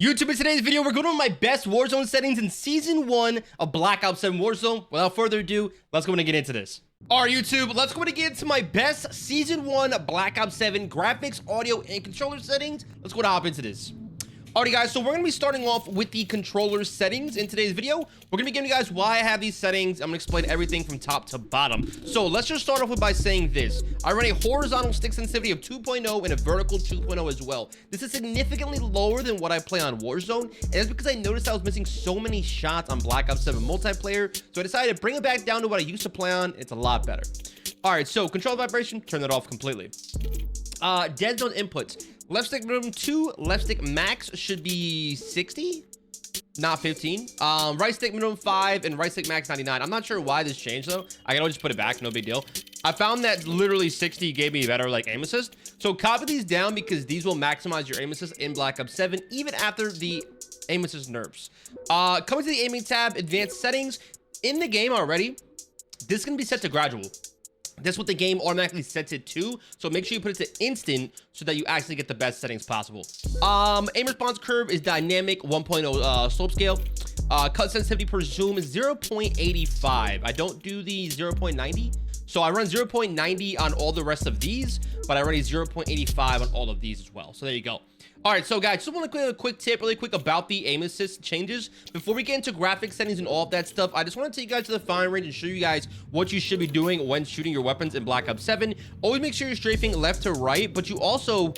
YouTube, in today's video, we're going over my best Warzone settings in Season 1 of Black Ops 7 Warzone. Without further ado, let's go and get into this. All right, YouTube, let's go and get into my best Season 1 Black Ops 7 graphics, audio, and controller settings. Let's go and hop into this. Alrighty, guys, so we're going to be starting off with the controller settings in today's video. We're going to be giving you guys why I have these settings. I'm going to explain everything from top to bottom. So let's just start off with by saying this. I run a horizontal stick sensitivity of 2.0 and a vertical 2.0 as well. This is significantly lower than what I play on Warzone, and that's because I noticed I was missing so many shots on Black Ops 7 multiplayer, so I decided to bring it back down to what I used to play on. It's a lot better. Alright, so control vibration, turn that off completely. Dead zone inputs. Left stick minimum 2, left stick max should be 60, not 15. Right stick minimum 5 and right stick max 99. I'm not sure why this changed though. I can always just put it back, no big deal. I found that literally 60 gave me better like aim assist. So copy these down because these will maximize your aim assist in Black Ops 7 even after the aim assist nerfs. Coming to the aiming tab, advanced settings. In the game already, this is gonna be set to gradual. That's what the game automatically sets it to. So make sure you put it to instant so that you actually get the best settings possible. Aim response curve is dynamic 1.0 slope scale. Cut sensitivity per zoom is 0.85. I don't do the 0.90. So I run 0.90 on all the rest of these, but I run a 0.85 on all of these as well. So there you go. All right, so guys, just want to give a quick tip really quick about the aim assist changes. Before we get into graphic settings and all of that stuff, I just want to take you guys to the firing range and show you guys what you should be doing when shooting your weapons in Black Ops 7. Always make sure you're strafing left to right, but you also,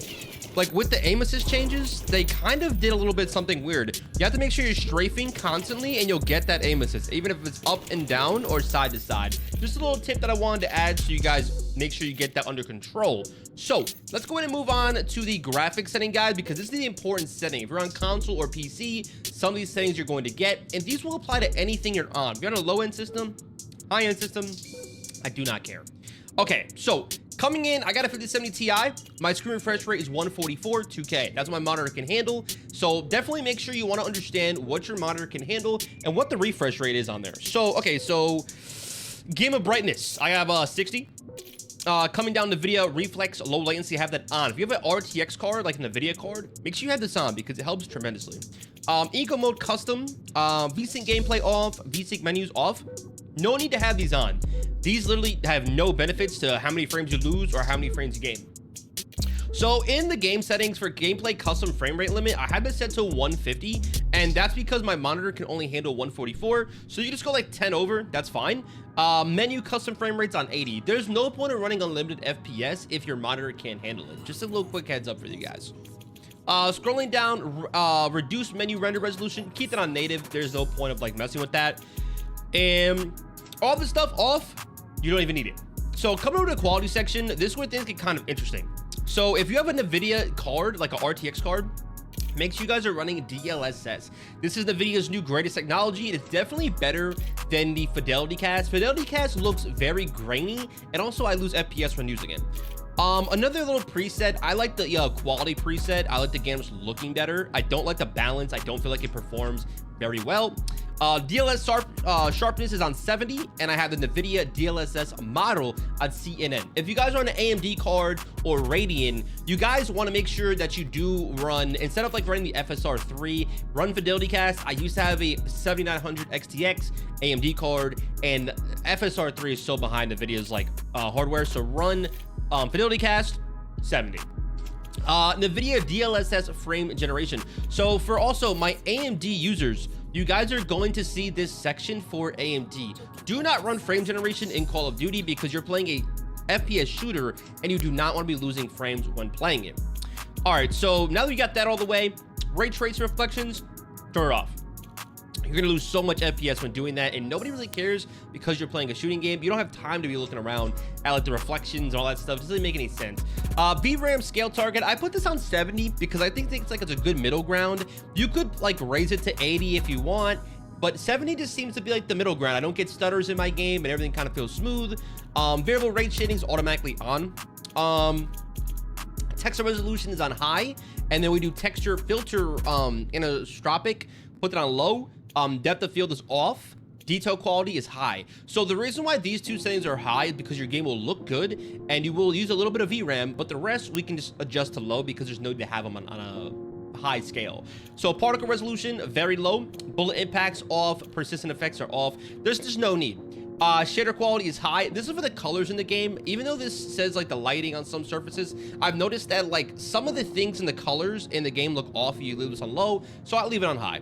like with the aim assist changes, they kind of did a little bit something weird. You have to make sure you're strafing constantly and you'll get that aim assist, even if it's up and down or side to side. Just a little tip that I wanted to add so you guys make sure you get that under control. So let's go ahead and move on to the graphics setting, guys, because this is the important setting. If you're on console or PC, some of these settings you're going to get, and these will apply to anything you're on. If you're on a low-end system, high-end system, I do not care. Okay, so coming in, I got a 5070 Ti. My screen refresh rate is 144 2K. That's what my monitor can handle. So definitely make sure you want to understand what your monitor can handle and what the refresh rate is on there. So, okay, so game of brightness, I have 60. Coming down the video, reflex, low latency, have that on. If you have an RTX card, like an NVIDIA card, make sure you have this on because it helps tremendously. Eco mode custom, VSync gameplay off, VSync menus off. No need to have these on. These literally have no benefits to how many frames you lose or how many frames you gain. So in the game settings for gameplay custom frame rate limit, I have it set to 150, and that's because my monitor can only handle 144. So you just go like 10 over, that's fine. Menu custom frame rates on 80. There's no point in running unlimited FPS if your monitor can't handle it. Just a little quick heads up for you guys. Scrolling down, reduce menu render resolution, keep it on native. There's no point of like messing with that. And all this stuff off, you don't even need it. So coming over to the quality section, this is where things get kind of interesting. So if you have an NVIDIA card, like an RTX card, make sure you guys are running DLSS. This is NVIDIA's new greatest technology. It's definitely better than the Fidelity Cast. Fidelity Cast looks very grainy, and also I lose FPS when using it. Another little preset, I like the quality preset. I like the game just looking better. I don't like the balance. I don't feel like it performs very well. Sharpness is on 70, and I have the NVIDIA DLSS model on CNN. If you guys are on an AMD card or Radeon, you guys want to make sure that you do run, instead of like running the FSR3, run Fidelity Cast. I used to have a 7900 XTX AMD card, and FSR3 is so behind NVIDIA's like hardware, so run Fidelity Cast 70. NVIDIA DLSS frame generation. So for also my AMD users, you guys are going to see this section for AMD. Do not run frame generation in Call of Duty because you're playing a FPS shooter and you do not want to be losing frames when playing it. All right, so now that we got that all the way, ray trace reflections, turn it off. You're gonna lose so much FPS when doing that, and nobody really cares because you're playing a shooting game. You don't have time to be looking around at like the reflections and all that stuff. It doesn't make any sense. VRAM scale target, I put this on 70 because I think it's a good middle ground. You could like raise it to 80 if you want, but 70 just seems to be like the middle ground. I don't get stutters in my game and everything kind of feels smooth. Variable rate shading is automatically on. Texture resolution is on high, and then we do texture filter anisotropic, put it on low. Depth of field is off. Detail quality is high. So the reason why these two settings are high is because your game will look good and you will use a little bit of VRAM, but the rest we can just adjust to low because there's no need to have them on a high scale. So particle resolution, very low. Bullet impacts off. Persistent effects are off. There's just no need. Shader quality is high. This is for the colors in the game. Even though this says like the lighting on some surfaces, I've noticed that like some of the things in the colors in the game look off. You leave this on low, so I leave it on high.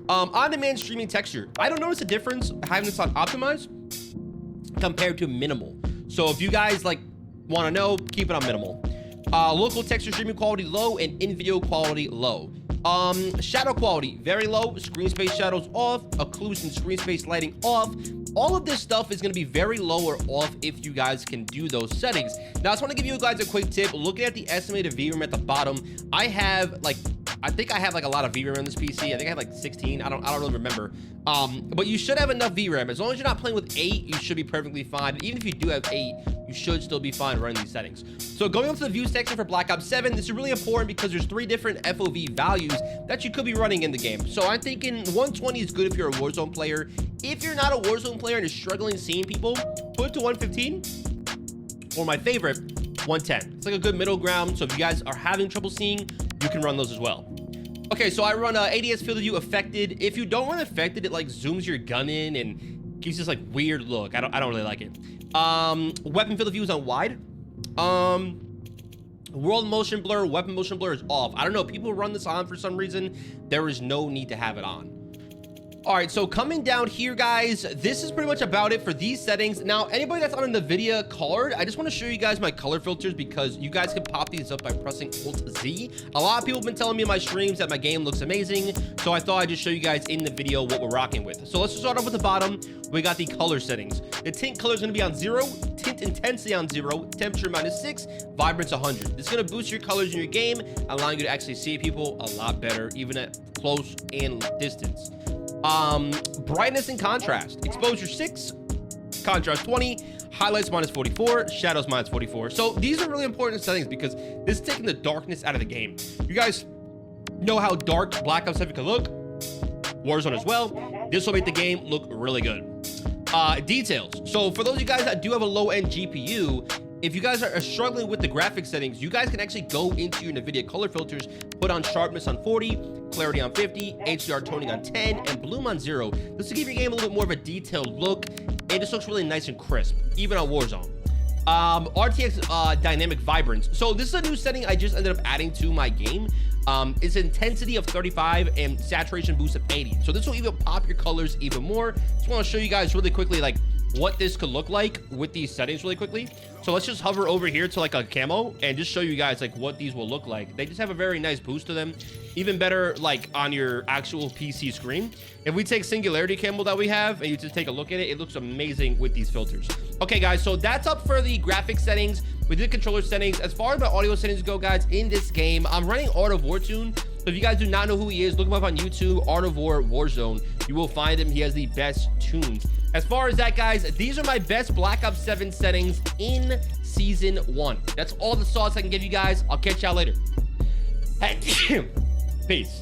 On-demand streaming texture. I don't notice a difference having this on optimized compared to minimal. So if you guys like want to know, keep it on minimal. Local texture streaming quality low and in-video quality low. Shadow quality very low. Screen space shadows off. Occlusion, screen space lighting off. All of this stuff is going to be very low or off if you guys can do those settings. Now I just want to give you guys a quick tip. Looking at the estimated VRAM at the bottom, I think I have like a lot of VRAM on this PC. I think I have like 16. I don't really remember. But you should have enough VRAM. As long as you're not playing with 8, you should be perfectly fine. And even if you do have 8, you should still be fine running these settings. So going up to the view section for Black Ops 7, this is really important because there's 3 different FOV values that you could be running in the game. So I'm thinking 120 is good if you're a Warzone player. If you're not a Warzone player and you're struggling seeing people, put it to 115. Or my favorite, 110. It's like a good middle ground. So if you guys are having trouble seeing, you can run those as well. Okay, so I run ADS field of view affected. If you don't run affected, it like zooms your gun in and gives this like weird look. I don't really like it. Weapon field of view is on wide. World motion blur, weapon motion blur is off. I don't know, people run this on for some reason. There is no need to have it on. All right, so coming down here, guys, this is pretty much about it for these settings. Now, anybody that's on the NVIDIA card, I just want to show you guys my color filters because you guys can pop these up by pressing Alt-Z. A lot of people have been telling me in my streams that my game looks amazing, so I thought I'd just show you guys in the video what we're rocking with. So let's start off with the bottom. We got the color settings. The tint color is going to be on 0, tint intensity on 0, temperature -6, vibrance 100. This is going to boost your colors in your game, allowing you to actually see people a lot better, even at close and distance. Brightness and contrast, exposure 6, contrast 20, highlights -44, shadows -44. So these are really important settings because this is taking the darkness out of the game. You guys know how dark Black Ops 7 can look. Warzone as well. This will make the game look really good. Details. So for those of you guys that do have a low-end GPU, if you guys are struggling with the graphic settings, you guys can actually go into your NVIDIA color filters, put on sharpness on 40, clarity on 50, HDR toning on 10, and bloom on 0. This will give your game a little bit more of a detailed look. It just looks really nice and crisp, even on Warzone. RTX dynamic vibrance. So this is a new setting I just ended up adding to my game. It's intensity of 35 and saturation boost of 80. So this will even pop your colors even more. Just want to show you guys really quickly like what this could look like with these settings really quickly. So let's just hover over here to like a camo and just show you guys like what these will look like. They just have a very nice boost to them, even better like on your actual PC screen. If we take singularity camo that we have and you just take a look at it, it looks amazing with these filters. Okay guys, so that's up for the graphic settings. We did controller settings. As far as my audio settings go, guys, in this game, I'm running Art of War tune. So if you guys do not know who he is, look him up on YouTube, Art of War Warzone. You will find him. He has the best tunes. As far as that, guys, these are my best Black Ops 7 settings in Season 1. That's all the sauce I can give you guys. I'll catch y'all later. Peace.